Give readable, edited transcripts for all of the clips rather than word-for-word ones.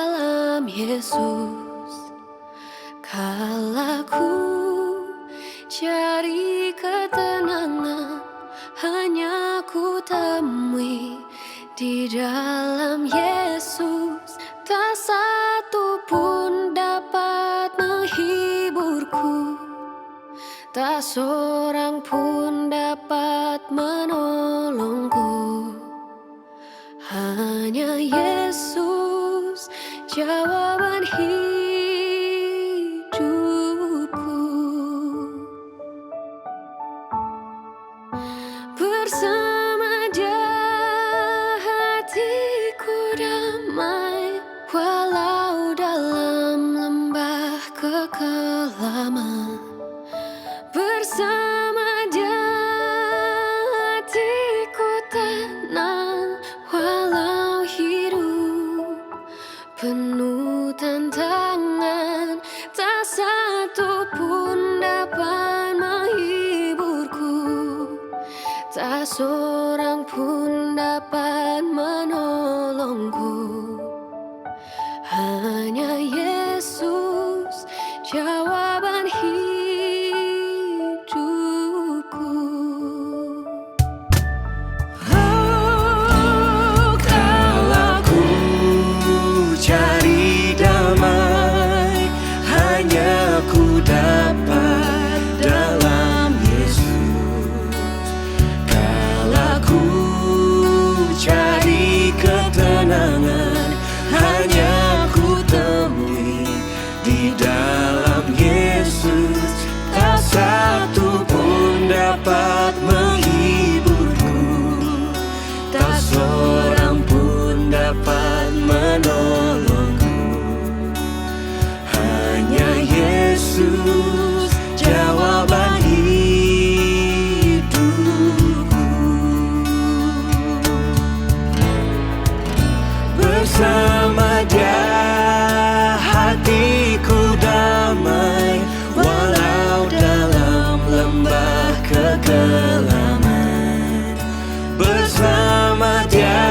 dalam Yesus. Kala ku cari ketenangan, hanya ku temui di dalam Yesus. Tak satu pun dapat menghiburku, tak seorang pun dapat menolongku. Hanya Yesus jawaban hidupku. Bersama Dia hatiku damai, walau dalam lembah kekelaman. Bersama Dia hatiku tenang, walau hidup penuh tantangan. Tak satu pun dapat menghiburku, tak seorang pun dapat menolongku. Hanya Yesus jawaban hidupku. Oh, kalau ku cari damai, hanya ku dapat dalam Yesus. Kalau ku cari ketenangan, hanya ku temui di dalam Yesus. Tak satu pun dapat menghiburku, tak seorang pun dapat menolongku. Hanya Yesus jawaban hidupku. Bersama Dia hatiku damai, walau dalam lembah kekelaman. Bersama Dia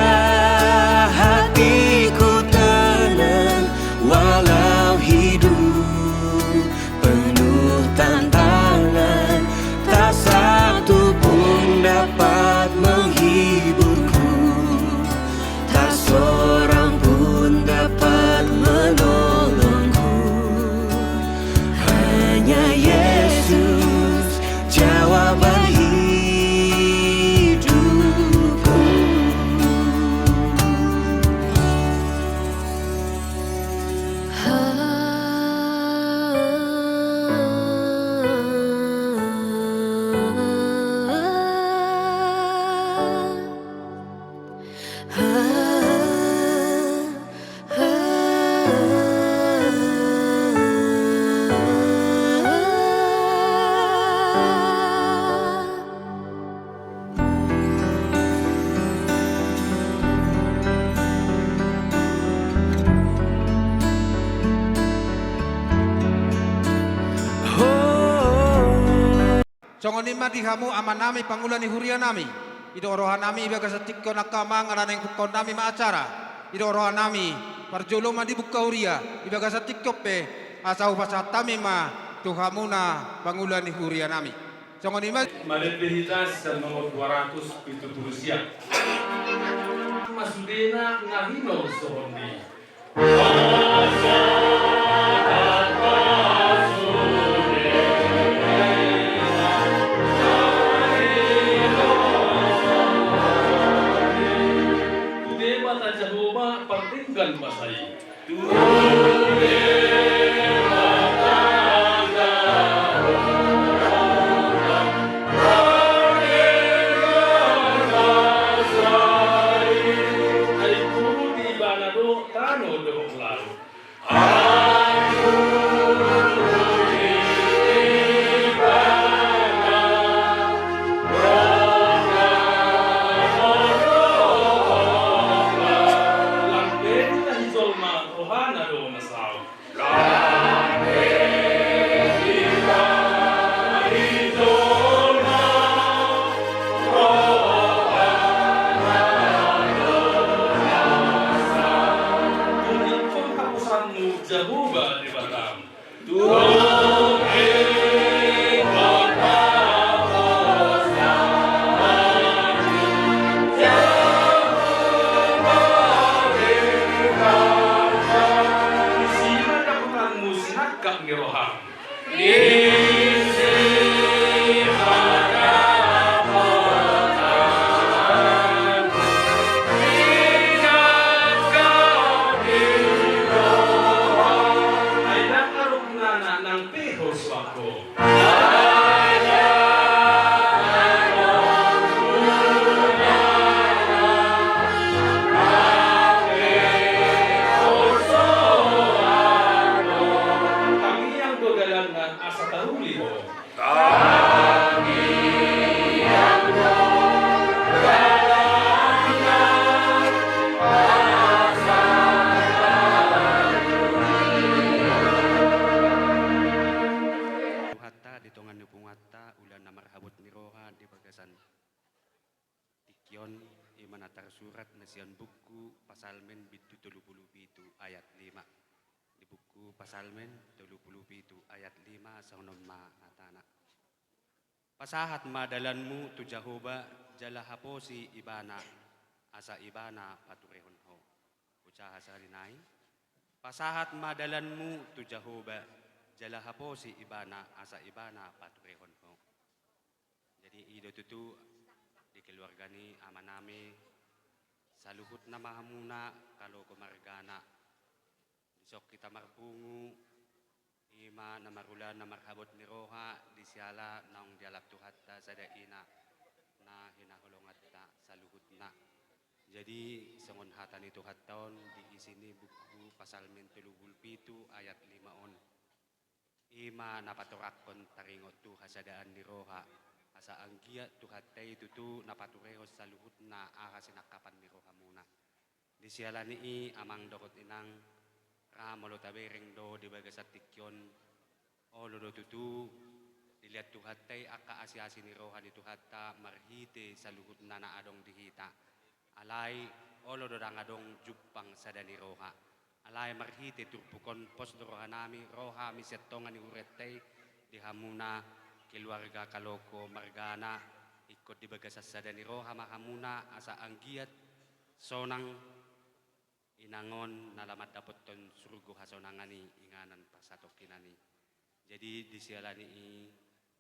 hatiku tenang, walau hidup penuh tantangan. Tak satu pun dapat menghiburku, tak seorang pun dapat menolongku. Hanya Yesus jawaban hidupku. Songon ima di hamu aman nami pangulan ni huria nami. Ido roha nami ibaga satikko nakama ngarana yang kukon nami maacara. Ido roha nami parjolo ma di buka huria ibaga satikko pe asau pasatami ma tuhamuna pangulan ni huria nami. Songon ima Malipilitas sa nomor 270 siya. Masudena ngahino sohoni. Jehova pertinggan masai. Jehovah di Batam. Tuhan Sina dakutanmu sinagkak ni Roham. Ay nakarugna ng pehos wako. Kami ang dogalangan asa taruli mo. Hatta ditongan ni pungata ulan na marhabot ni Roha di bagasan tikyon imanatar surat na siyan buku pasalmen bitu 37 ayat 5 di buku pasalmen 37 ayat 5 sa unom atana pasahat madalanmu tu Jehovah jala haposi ibana asa ibana paturehon ho ucaha sa linay pasahat madalanmu tu Jehovah jala haposi ibana asa ibana paturehon ho. Jadi ido tutu di keluarga ni amanami saluhut na mahamuna kalau kumargana disok kita marpungu ima na marulan na marhabot ni Roha di siala naong dialak tuhatta sa daina na hinahulungat ta saluhut na. Jadi sangon hatan itu hattaon di isini buku pasalmen 37 ayat 5 on. Ima napaturakon taringot tu hasadaan ni Roha asa anggia tu hatay tutu napaturehos sa luhut na sinakapan ni Roha muna di siala ni amang dokot inang ramolo tabereng do di bagasat tikyon o lodo tutu dilihat tu hatay aka asi-asi ni Roha di tu hatta marhite sa luhut na naadong dihita alay o lodo dangadong jupang sada ni Roha alay marhite turpukon pos roha nami Roha misettongan ni uretay di hamuna keluarga kaloko margana ikut di bagasas sada ni Roha mahamuna asa anggiat sonang inangon nalamat dapot ton surgo hasonangani inganan pasatok kinani jadi di sialani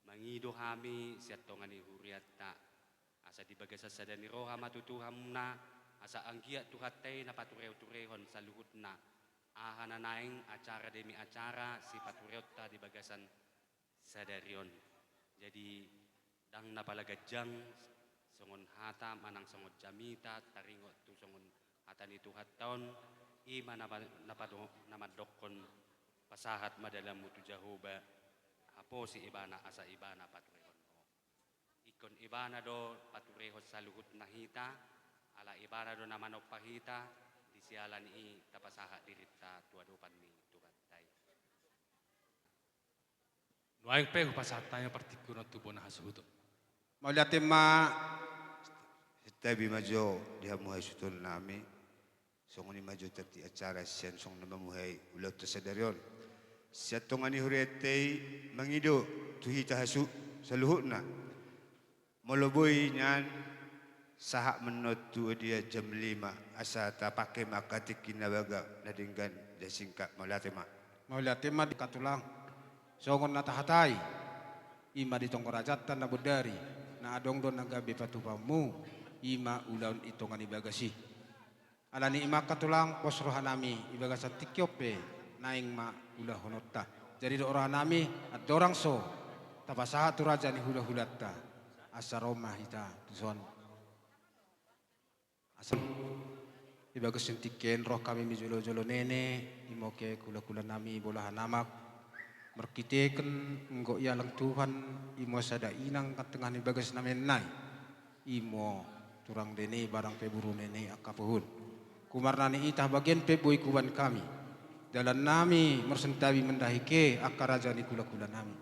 mangido hami settongan ni huriatta asa di bagasas sada ni Roha matutuhamuna asa anggiat tuhatay napatureo-turehon sa luhut na ahananaing acara demi acara si patureta di bagasan sadarion. Jadi dang napalagajang songon hata manang songon jamita taringot tu songon hata ni tuhat taon ima namadokon pasahat madalam mutu Jehovah apo si ibana asa ibana paturehon ho. Ikon ibana do paturehon sa luhut nahita ala ibana do namanok pahita sialan tapasaha dirita tuadupan ni tugatay. Nuayang pego pasahat tayo partikuno tubo na hasudo. Mauliatin ma Tabi majo dihamuhay sutol nami. Songoni majo tati acara siyan song namamuhay ulat ta sadaryon. Siya tongani huretay mangido tuhita hasu sa luhut na. Moloboy niyan sahak menot tu dia jam 5 asa ta pakai makatik kinabaga nadinggan da singkat mauliatin ma di katulang songon natahatay ima di tongkorajatan na budari na adong don nagabi patupamu ima ulaun itongan ibagasi alani ima katulang pos rohanami ibagasa tikyope naing ma ulah honotta jadi do rohanami at dorang so tapasaha tu raja ni hula-hulatta asa Roma hita tuson asal ibagas yung tiken roh kami mi jolo-jolo nene imoke kula-kula nami bolahan namak merkiteken nggo yalang Tuhan imo sada inang katengah ni bagas namin nai imo turang dene barang peburu nene akapuhun kumarna ni itah bagian peboy kuban kami dalan nami mersentawi mendahike akaraja ni kula-kula nami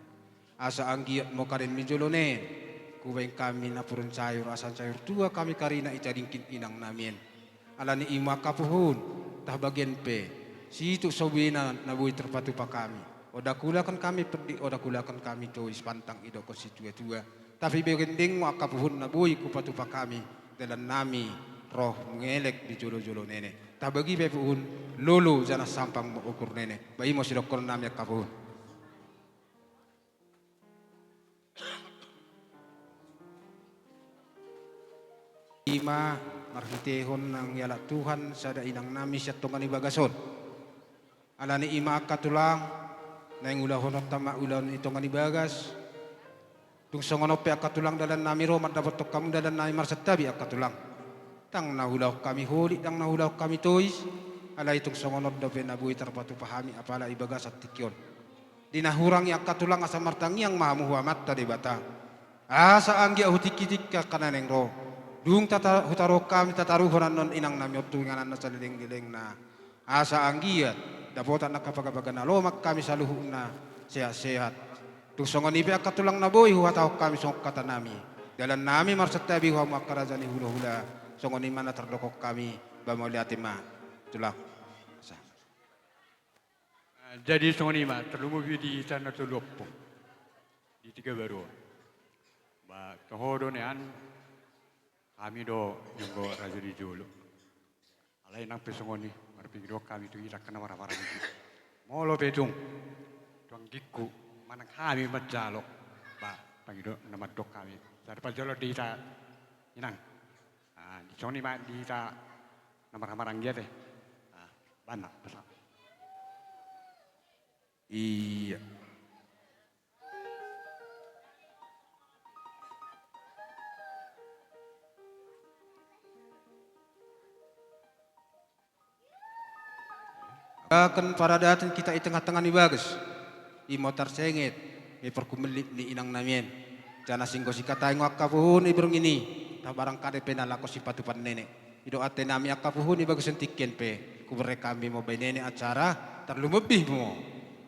asa anggiat mo karen mi jolo nen kuweng kami na purun sayur asan sayur tua kami karina itadingkin inang namin alani ima kapuhun tah bagian pe situ sobina na buhi terpatu pa kami. Oda kulakan kami perdi, oda kulakan kami tuis pantang ido konstitua. Tapi begending mo akapuhun na buhi kupatu pa kami dalam nami roh mengelek di jolo-jolo nene. Tabagi bepuhun lolo jana sampang mo ukur nene. Bayi mo sidokon nami akapuhun. Ima marhitehon ng yala Tuhan sada inang nami siya tungan ibagason. Ala ni ima katulang na yung ulahon at tama ulan itong anibagas. Tung songonope akatulang dalan nami roman dapat to kamu dalan nami marsatabi akatulang. Tang nahulaw kami huli, tang nahulaw kami tois. Ala itong songonot dapat nabuhi terpatu pahami apala ibagas at tikyon. Dinahurang yang katulang asa martang yang mahamuhamat tadi bata. Asa anggi ahutikitik ka kananeng roh. Dung hutaro kami tataruhan non inang nami otunganan na saliling-giling na asa anggiat. Dapotan nakapagabaga na lomak kami sa luhong na sehat-sehat. Tung songon ibi akatulang na boy huwataw kami song katanami. Dalan nami marsatabi huwa makarazani hula-hula. Songon iman na tardokok kami bamauliati ma. Tulak. Jadi songonima terlumubi di sana tuloppo di tiga baru. Ba tohodo nean kami do nyonggo raja di jolo. Alai nang pesongoni marpigiro kami tu ira kana wara-wara itu. Molo bedung tuang giku mana kami majalok ba pangido nama dok kami. Dari pajalo di ira inang. Di songonima di ira nama-nama dia teh. Banyak besar. Iya. Akan para datang kita di tengah-tengah ni bagus. I motor sengit, i perkumelit ni inang namin. Jana singgo si katay ngo akapuhun ibrong ini. Tabarang kade penalako si patupan nenek. Ido ate nami akapuhun i bagus entiken pe. Kubre kami mo bay nenek acara terlumebih mo.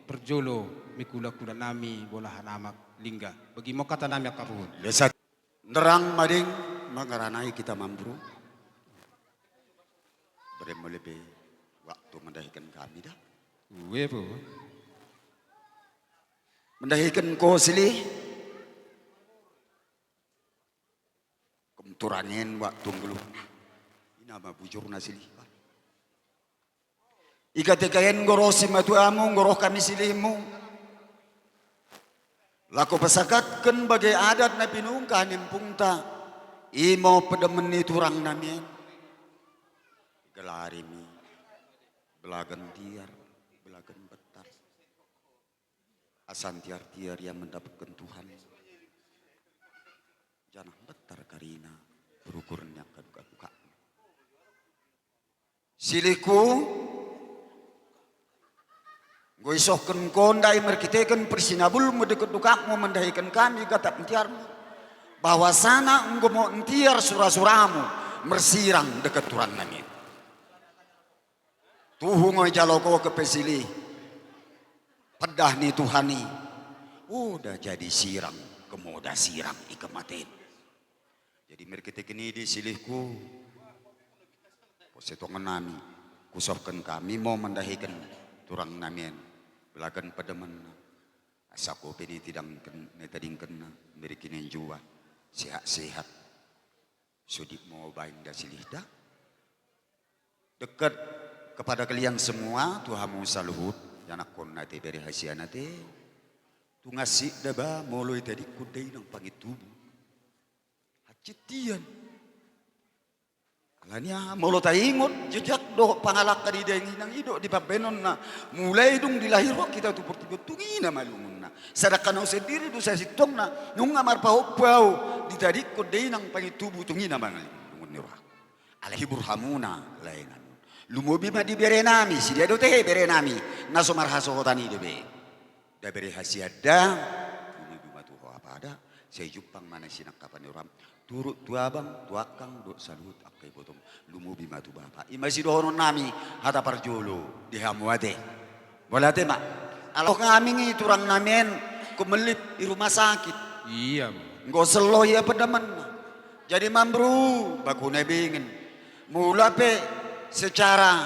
Perjolo mikula-kula nami bola hanamak lingga. Bagi mo kata nami akapuhun. Lesat nerang mading mangaranai kita mambru. Beremo lebih waktu mendahikan kami dah. Uwe po. Mendahikan ko sili. Kumturangin waktu ngelu. Inama bujur na sili. Ikatikayan ngoroh si matuamu, ngoroh kami silimu. Laku pasakatkan bagai adat na pinungkan impungta. Imo pedemeni turang namin. Gelarimi. Belagan tiar, belagan betar. Asan tiar-tiar yang mendapatkan Tuhan. Jangan betar karina. Berukurnya kaduka-duka. Siliku. Gue isohkan kondai merkitekan persinabul mendekat dukakmu mendahikan kami kata entiarmu. Bahwa sana engkau mau entiar surah-surahmu mersirang dekat turang nami. Tuhu ngoy jaloko ke pesili. Pedah ni Tuhani. Udah jadi sirang. Kemudah sirang ikematin. Jadi merkitekan ini di silihku. Posetongan nami. Kusohkan kami mau mendahikan turang nami. Belakan pedeman asako pedi tidang netadingken merikinen jua sehat-sehat sudip mau baing da silihda dekat kepada kalian semua Tuhamu saluhut yanakon nate beri hasianate tu ngasih daba moloi tadi kudai nang pangitubu hacitian alanya molo taingot jejak do pangalak kadi dengi nang ido di pabenon na mulai dung dilahiro kita tu pertigo tungina malumun na sadakan sendiri do sa sitong na nung amar pau ditadik ko dey nang pangitubu tungina mangal dungun ni roh alahibur hamuna lainan lumobi ma di bere nami si dia do teh bere nami na somar haso tani debe da bere hasiada lumobi ma tu apa ada saya jupang mana sinak kapan ram turut tuabang tuakang do salut akai potong lumubi matu bapa imasi dohono nami hata parjolo di hamuate bolate mak alo kami ngi turang namen kumelip di rumah sakit Iya. nggo selo ya pedaman jadi mambru baku nebingen mula pe secara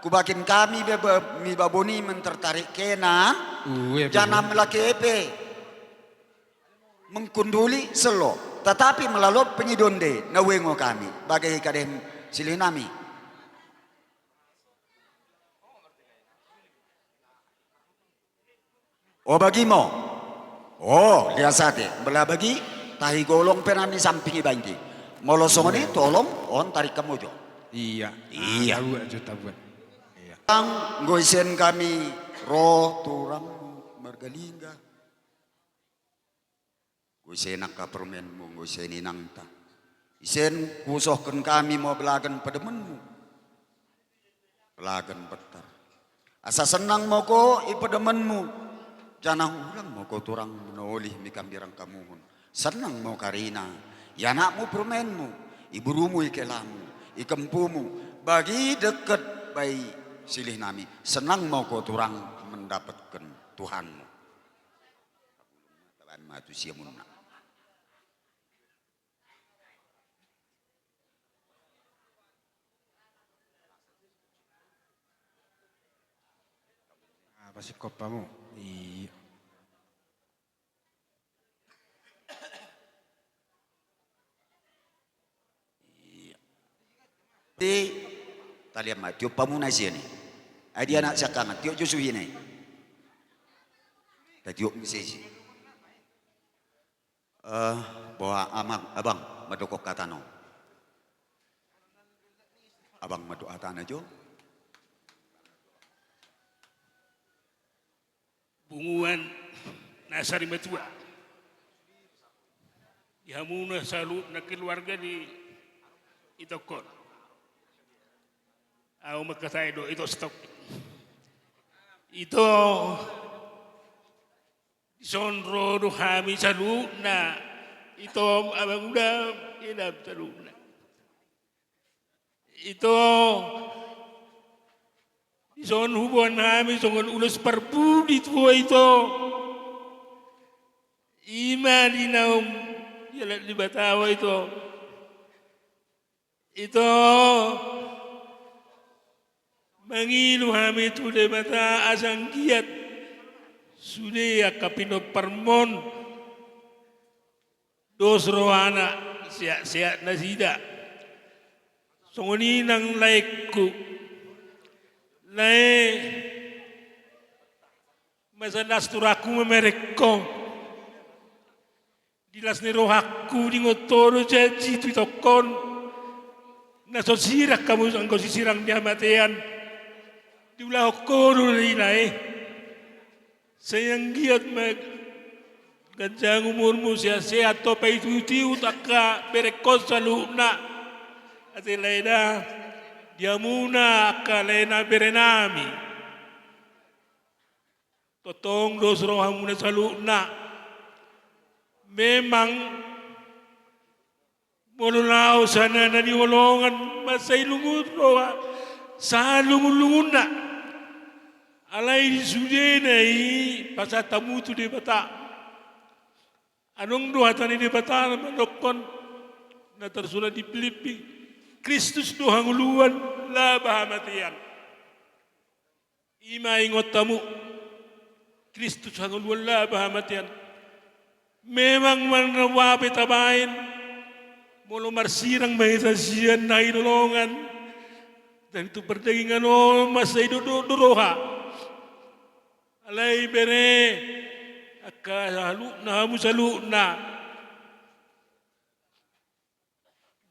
kubakin kami mi baboni mentertarik kena janam laki epe mengkunduli selo tetapi melalui penyidonde nawengo kami bagai kadem silih nami oh bagimo oh lihat sate belah bagi tahi golong penani sampingi bangki molosongoni tolong on tarik kemojo Iya. Iya. Tahu aja tahu. Iya. Ang goisen kami roh turang margalingga. Goisen ka permenmu goisen inangta. Isen kusohkan kami mau belagan pedemenmu. Belagan betar. Asa senang mau ko ipedemenmu. Janang ulang mau ko turang menolih mi kambirang kamuhun. Senang mau karina. Yanakmu permenmu. Iburumu ikelamu. Ikempumu bagi dekat bayi silih nami senang mau kau turang mendapatkan Tuhanmu Tuhan matu siamunna Apa sih kopamu? Iya. Di talian mati pamuna sini. Adi anak sakang tiok Josu ini. Tiok misesi. Bawa abang madokok katano. Abang madu atana jo. Bunguan nasari matua. Dihamuna salu na keluarga di Itokon. Aku makasay do itu stop. Itu sonro do kami salu na itu abang udah inap salu na. Itu son hubungan kami songon ulus perbu di tua itu. Ima di naum jalan di Batawa itu. Itu mangilu kami tu de mata asang kiat sudah kapino permon dos rohana siak nasida songoni nang laikku lai masa nasturaku memerekko dilas ni rohaku di ngotoro janji tu tokon naso sirak kamu angko sisirang dia matean diulah kono rinai sayang giat mag ganjang umurmu sehat to pai tuti utaka berekos saluna ate laina diamuna kalena berenami totong dos rohamuna saluna memang molulao sana na diwolongan masay lungut roha sa lungun-lunguna alay sude na pasatamu tu de bata anong doha tani de bata manokon na tersulat di Filipi Kristus doha nguluan la bahamatian ima ingot tamu Kristus hanguluan la bahamatian memang manawape tabain molo marsirang mahitasian na inolongan dan itu perdagangan mas itu doroha alai bere akka saluna hamu saluna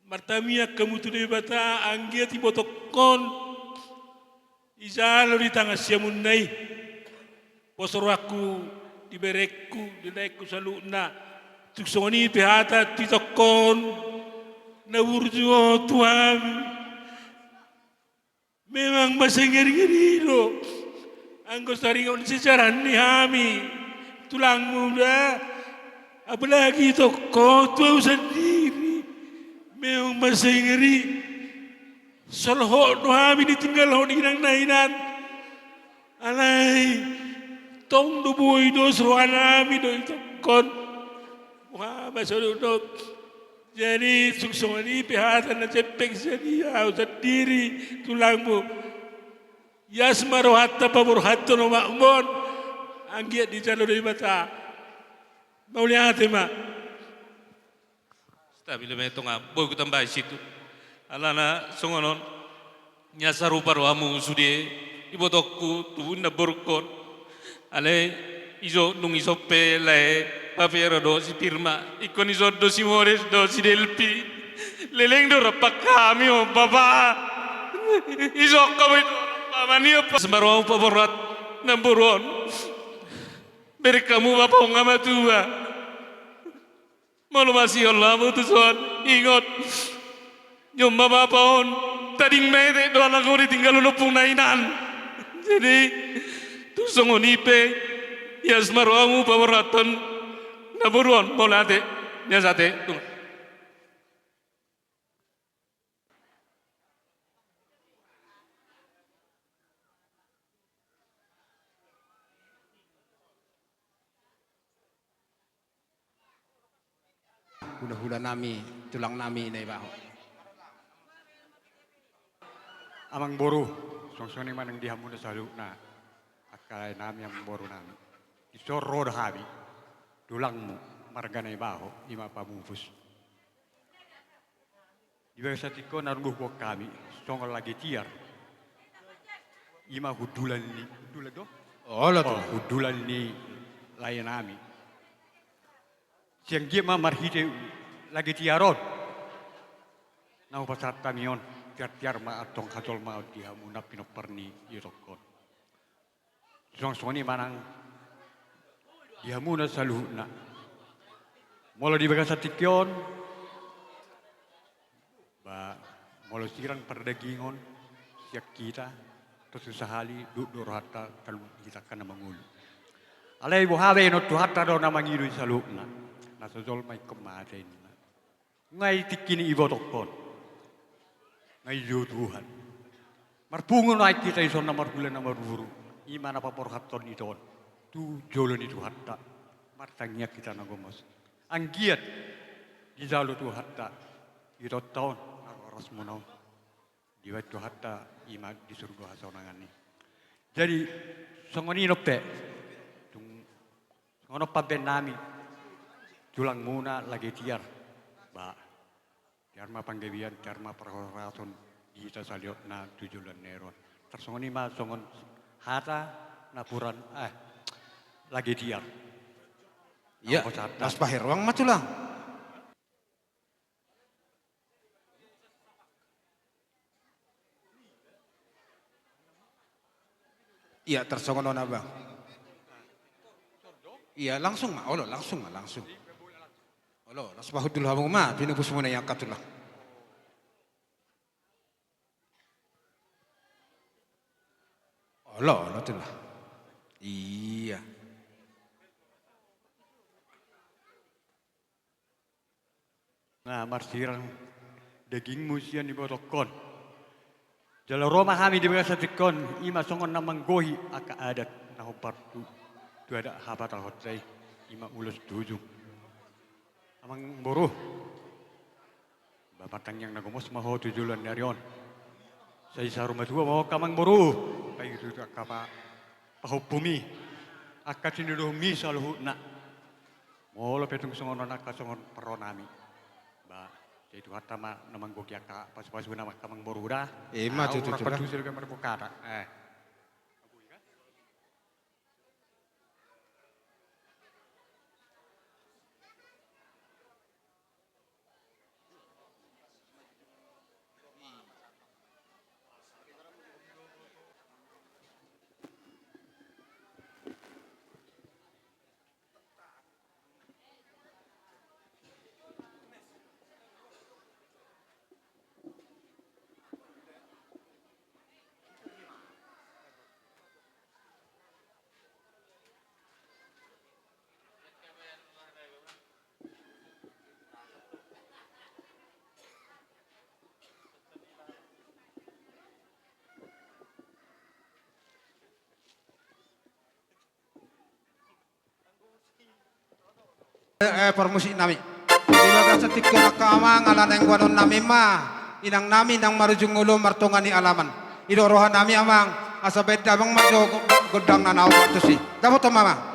martamia kamu tu de bata anggia ti botokon izalo di tangan siamun nai posoro aku di berekku di naikku saluna tuksoni pehata ti tokon na urjo tuam memang masih ngeri-ngeri lo. Angko saringon sejarah ni kami tulang muda, apalagi itu kau tahu sendiri, memang masih ngeri. Solho kami ditinggal ho di nainan, alai tong do boy do seruan kami do itu kon, wah masuk do. Jadi suksoni pihatan na cepek jadi sendiri tulangmu. Yasmaro hatta pabur hatto no makmon. Anggiat di calo dari bata. Mauliate ma. Stabile me tonga boy ku tambah situ. Alana songonon nyasaru paro amu sude ibotokku tubunda borkon. Ale iso nung iso pele papero do si firma ikon iso do si mores do si delpi. Leleng do rapak kami o papa. Iso kami pamania pa sembaro paborat namburon. Beri kamu bapa ngama tua. Malu masih Allah mutuson ingot. Nyom bapa on tading mete do anak ko ditinggal lupung nainan. Jadi tu songonipe yasmaro amu paboraton namburon molate nyasate tu. Hula-hula nami, tulang nami inay baho. Amang boru, songsoni manang dihamu na salu na akalay nami ang boru nami. Isoro habi, tulang mo, marganay baho, ima pamufus. Iba sa tiko narunguh ko kami, songol lagi tiar. Ima hudulan ni, hudulan do? Oh, lo Hudulan ni layan nami. Siang dia marhide lagi tiaron. Nau pasat tamion tiar ma atong katol ma dia muna pinoperni irokon. Soni manang dia muna saluhna. Molo di bagas tikyon. Ba molo sirang perdagingon siak kita terus sahali duduk rata kalau kita kana mangulu. Alai buhabe no tuhata do namangiru saluhna. Nasazol may kemarin. Ngay tikini ibotokon. Ngay Tuhan. Marpungon ay kita ison na marbulan na maruru. Ima na paporhaton ito. Tu jolon itu hatta. Martangnya kita nagomos. Ang giat di jalo tu hatta. Ito taon oras mo naon. Di tu hatta ima di surga hasonangan ni. Jadi songonino pe. Songono pa ben nami. Tulang muna lagi tiar, ba, tiar ma panggabian, tiar ma perhoraton kita saliot na 7 neron. Tersongoni ma songon hata napuran lagi tiar. Iya, nas pahirwang matulang. Iya, tersongon na bang. Iya, langsung ma, olo langsung ma, langsung. Olo, nas pahudul hamong ma, pinubus mo na yang katulang. Olo tuh lah. Iya. Nah, marsirang daging musian di botokon. Jalo Roma kami di bawah satikon, ima songon namang gohi aka adat na partu. Tu ada habat hotai, ima ulus 7. Amang boru. Bapatang yang nagomos maho 7 dari on. Saya saru matua maho kamang boru. Kayu itu kapa pahupumi. Akat ini doh mi saluh na. Molo petung songon nak songon peronami. Ba, jadi hatta ma namang goki aka pas-pas nama kamang boru dah. Ma tu tu. Patu sila kamar bukara. Permusik nami. Ilaga sa tikko nakama ngalan ang guanon nami ma. Inang nami nang marujung ulo martongani alaman. Idorohan nami amang asa beda bang majo godang na naw to si. Dapat to mama.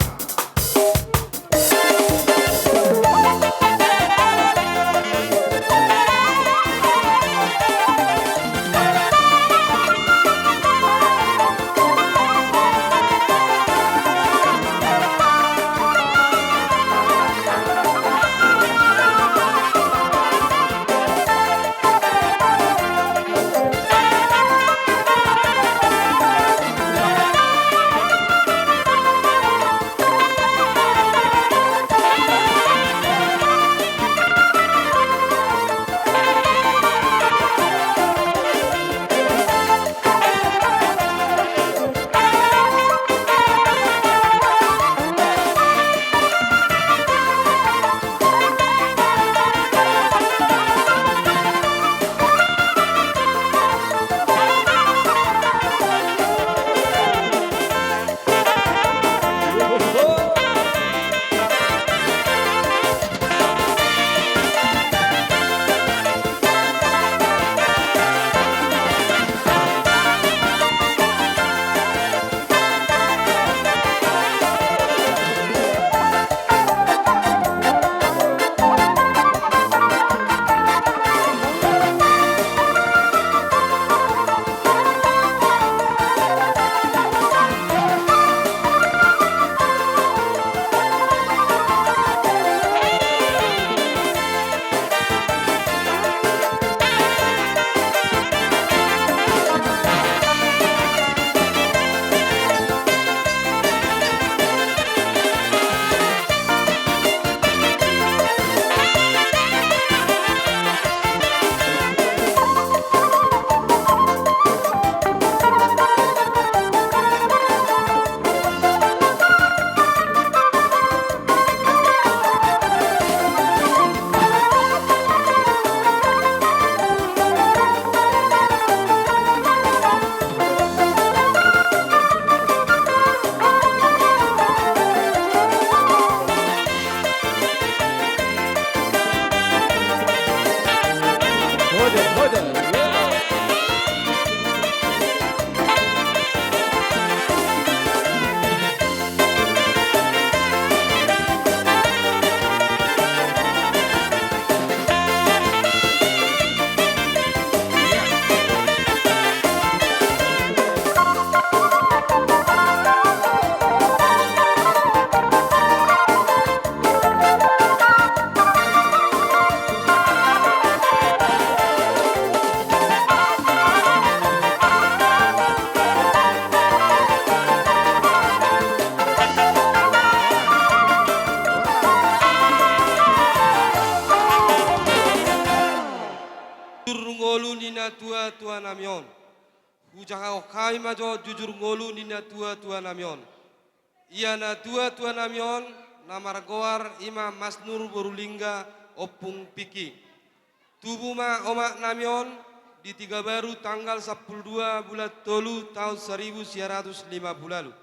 ngolu nina tua tua namion. Hujaka kai majo jujur ngolu nina tua tua namion. Ia na tua namion namar goar ima Masnur Borulingga opung piki. Tubuma omak namion di Tiga Baru tanggal 12 bulan Tolu tahun 1950 lalu.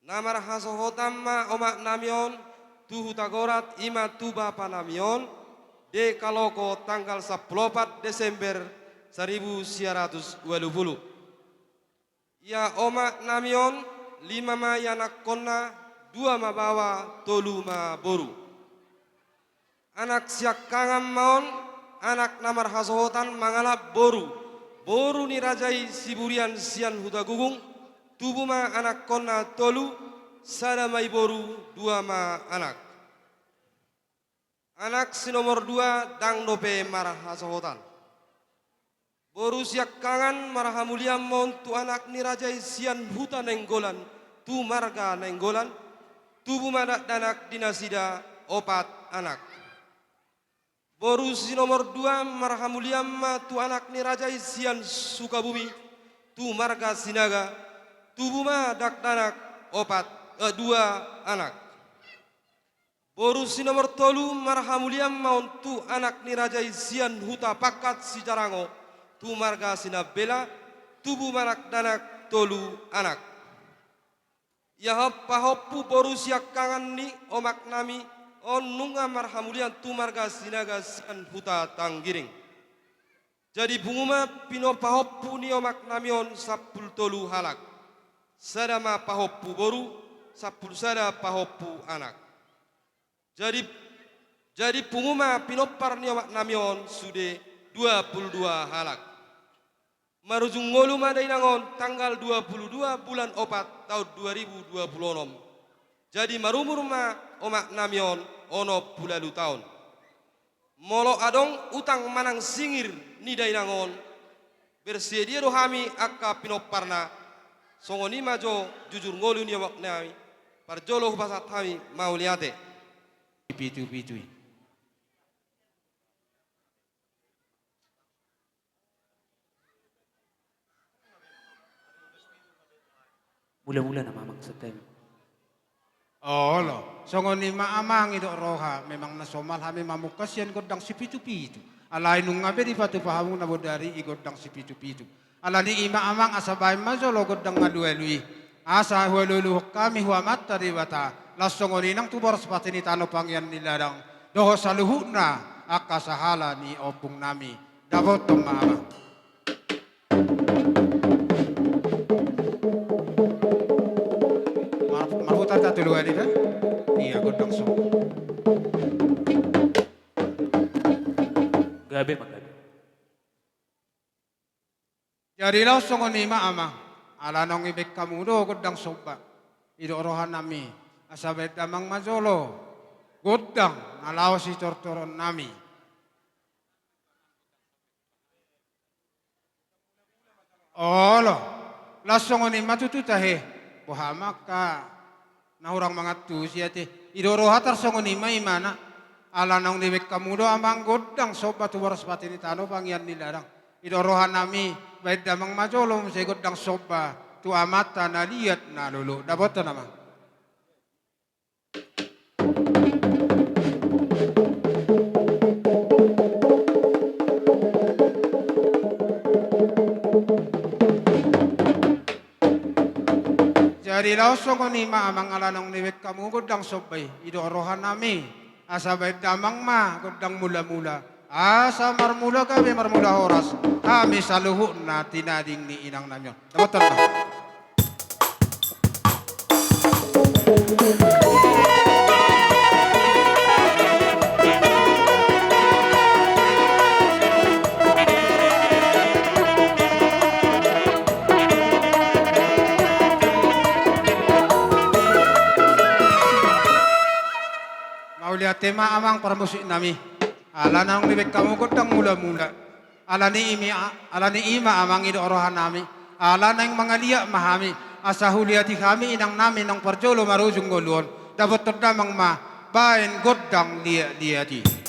Namar hasohotamma omak namion tuhu tagorat ima tuba panamion de kaloko tanggal 14 Desember 1920. Ya omak namion 5 ma yanak konna 2 ma bawa tolu ma boru. Anak siak kangam maon anak namar hasohotan mangalap boru. Boru ni rajai siburian sian hudagugung tubuh ma anak konna tolu sadamai boru 2 ma anak. Anak si nomor 2 dang dope marah hasohotan. Boru siak kangan marah mulia mon tu anak ni rajai sian huta nenggolan tu marga nenggolan tubuh manak danak dinasida 4 anak. Boru si nomor 2 marah mulia ma tu anak ni rajai sian Sukabumi tu marga sinaga tubuh ma dak danak 2 anak. Boru si nomor 3 marah mulia ma tu anak ni rajai sian huta pakat si Jarango tu marga sinabela tubuh manak danak 3 anak. Ya hoppu boru siak kangan ni omak nami on nunga marhamulian tu marga sinaga sian huta tanggiring. Jadi punguma pino pahoppu ni omak namion 10 halak. Sadama pahoppu boru 10 sada pahoppu anak. Jadi punguma pinopar ni omak namion sude 22 halak. Marujung ngolu madainangon tanggal 22 bulan 4 tahun 2026. Jadi marumur ma omak namion ono pulalu tahun. Molo adong utang manang singir ni dainangon bersedia rohami akka pinoparna songoni majo jujur ngolu ni omak nami parjolo hubasat kami mau liate. Pitu-pitu. Mula-mula na mamang sa time. Olo, songon ni maamang ito roha, memang nasomal kami mamukas yan godang si pitu-pitu. Alay nung ngabe di patu pahamu na bodari igodang si pitu-pitu. Ala ni imaamang asabay mazolo godang ngaluelui. Asa hueluluhok kami huamat tari bata. Lasongon inang tubor sepati ni tano pangyan niladang. Doho saluhu na akasahala ni opung nami. Dabot tong maamang. Marhutan tak tuluan itu? Iya, godang so. Gabi magabi. Jadi law songon ni maamang. Ala nong ibek kamu do godang soba. Ido rohan nami. Asabet damang majolo. Godang nalaw si tortoron nami. Olo. Lasongon ni matututahe. Bohamak ka nahurang mga tusi ati idoro hatar songon ni may mana ala nang dibek kamudo amang godang sobat waras pati ni tano pangyan nilarang idorohan nami baik damang majolom sa godang soba tu amata na liat na lulu dapat naman. Jadi laosong ko ni maamang alanong niwek kamu godang sobay idorohan nami asabay damang ma godang mula-mula asa marmula kami marmula oras kami sa luho na tinading ni inang namyon. Dapat na. Lihat tema amang para musik nami. Ala nang libek kamu godang mula-mula. Ala ni ima amang ido orohan nami. Ala nang mga liya mahami. Asa huliati kami inang nami nang parjolo marujung goluon. Dapat terdamang ma bain godang liya-liyati.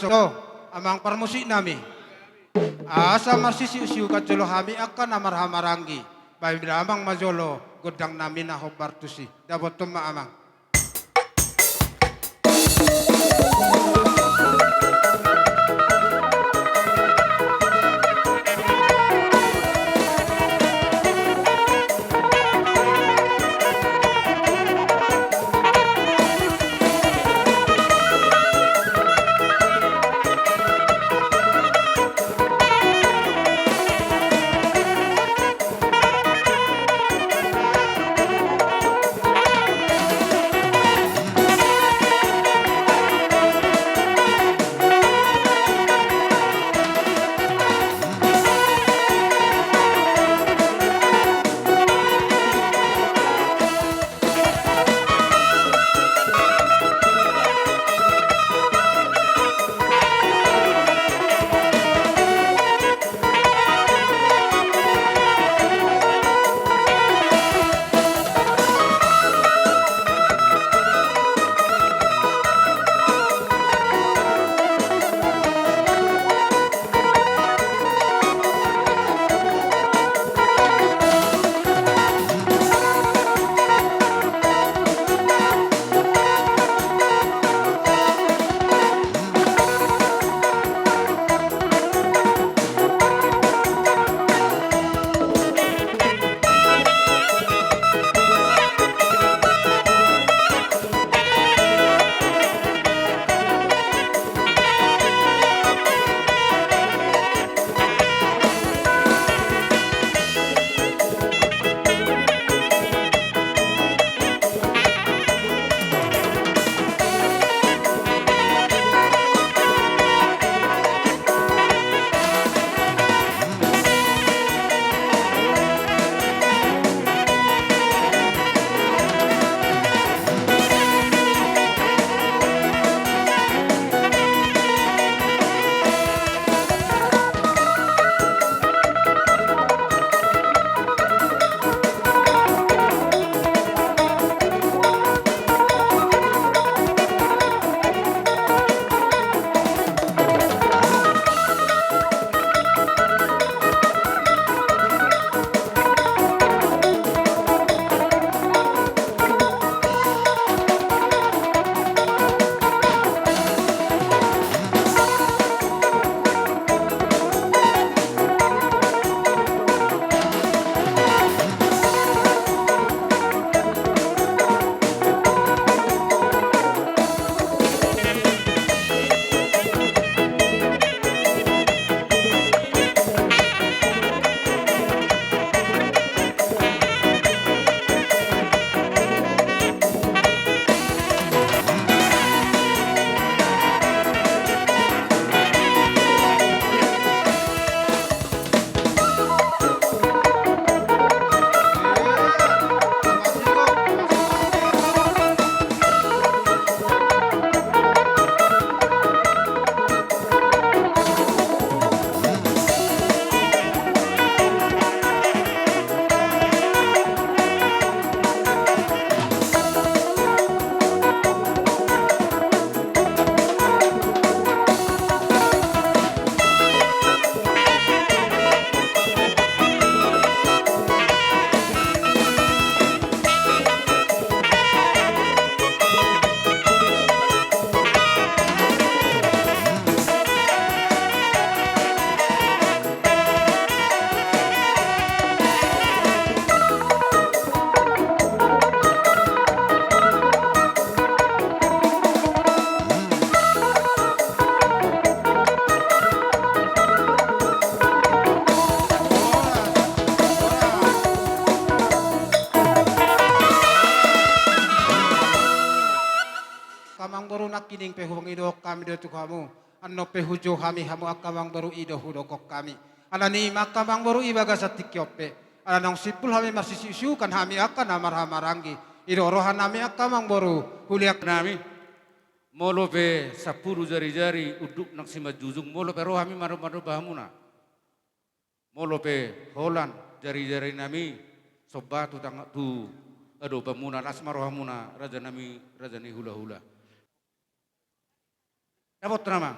so amang parmusik nami. Asa marsisiusiu kajolo hami akan amarhamarangi. Bayi bila amang majolo godang nami na hobartusi. Dapat tuma amang. nak kining pehuang ido kami do tukamu anno pehujo kami hamu akamang baru ido hudokok kami alani makamang baru ibaga satikyope alanong sipul kami masih sisu kan kami akan amar hamarangi ido rohan kami akamang baru huliak nami molo pe 10 jari-jari uduk nak sima jujung molo pe roh kami maru-maru bahamuna molo pe holan jari-jari nami sobatu tang tu ado pamuna rasma rohamuna raja nami raja ni hula-hula dapat nama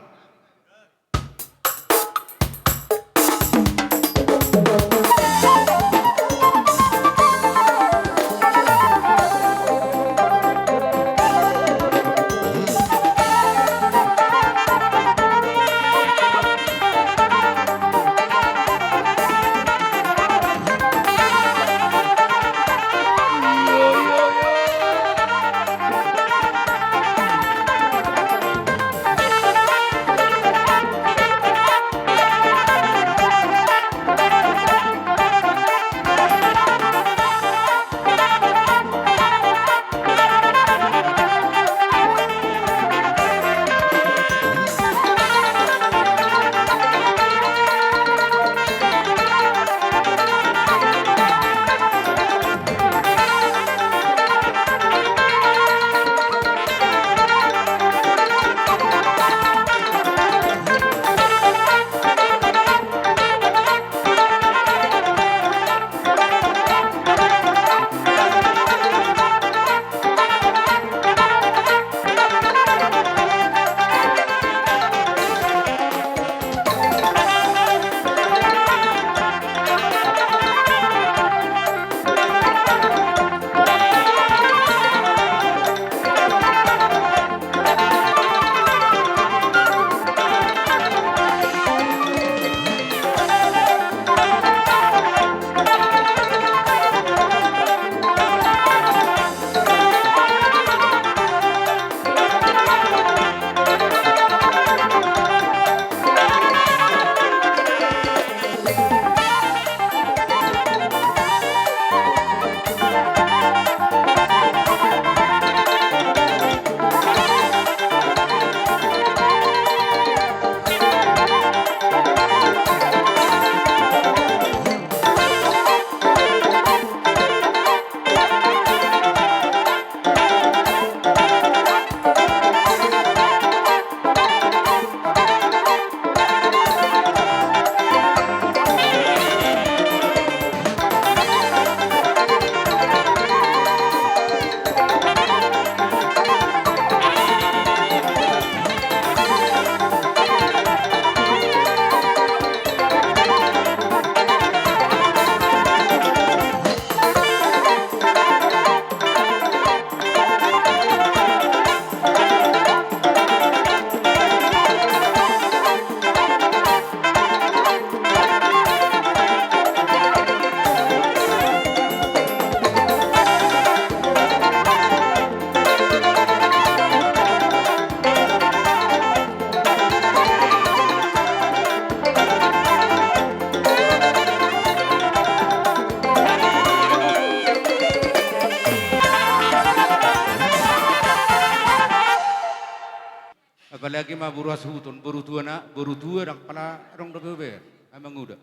Apalagi mah buru asutun, buru tua dak pala rong do beber, amang udah.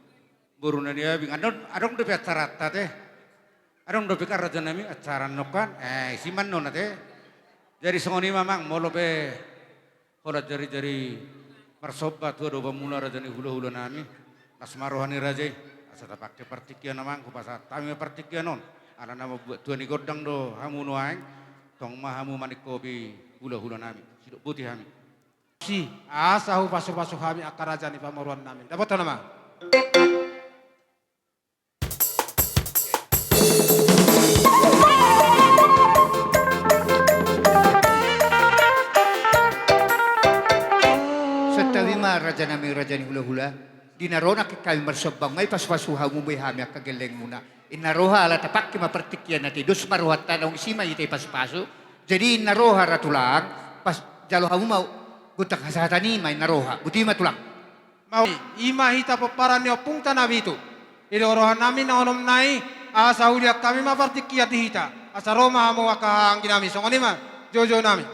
Buru na dia bing adong do acara teh. Adong do pikar raja nami acara nokan, siman non teh. Jadi songoni mamang molo pe horat jari marsobat tuh do bamula raja ni hula nami. Nasmarohani raja, asa pakai partikian namang ku pasat tami partikian non. Ala nama buat tuan ni godang do hamu noaing, tong mah hamu manik kopi hula nami. Sidok putih hami. Si asahu pasu kami akaraja ni pamoruan namin. Dapat nama? Setawi ma raja nami raja ni hula dinarona ke kami bersobang may pasu hamu may hami akageleng muna. Inaroha ala tapak ki mapertikyan nati dos maruhat tanong sima ite pasu. Jadi inaroha ratulang pas jalo hamu mau butak hasatani may naroha. Buti matulak. Mau ima hita paparan niyo pung tanabi itu. Idorohan namin na onom nai asa uliak kami mapartikiyat hita. Asa Roma hamu wakahang ginami. So kanima jojo nami.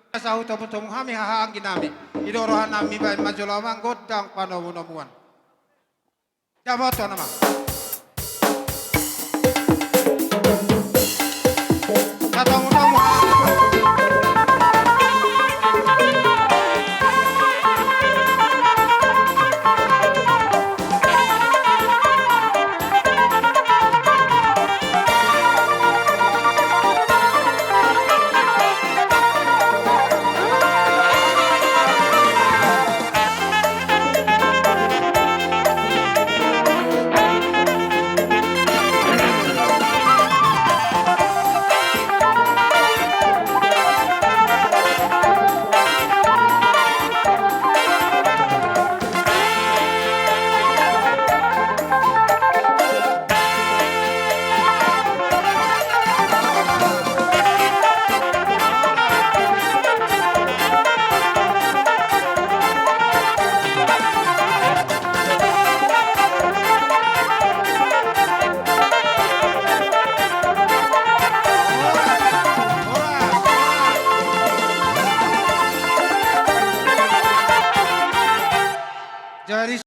Asa huta putum kami hahang ginami. Idorohan nami bain majolamang godang panamunamuan. Dapat nama.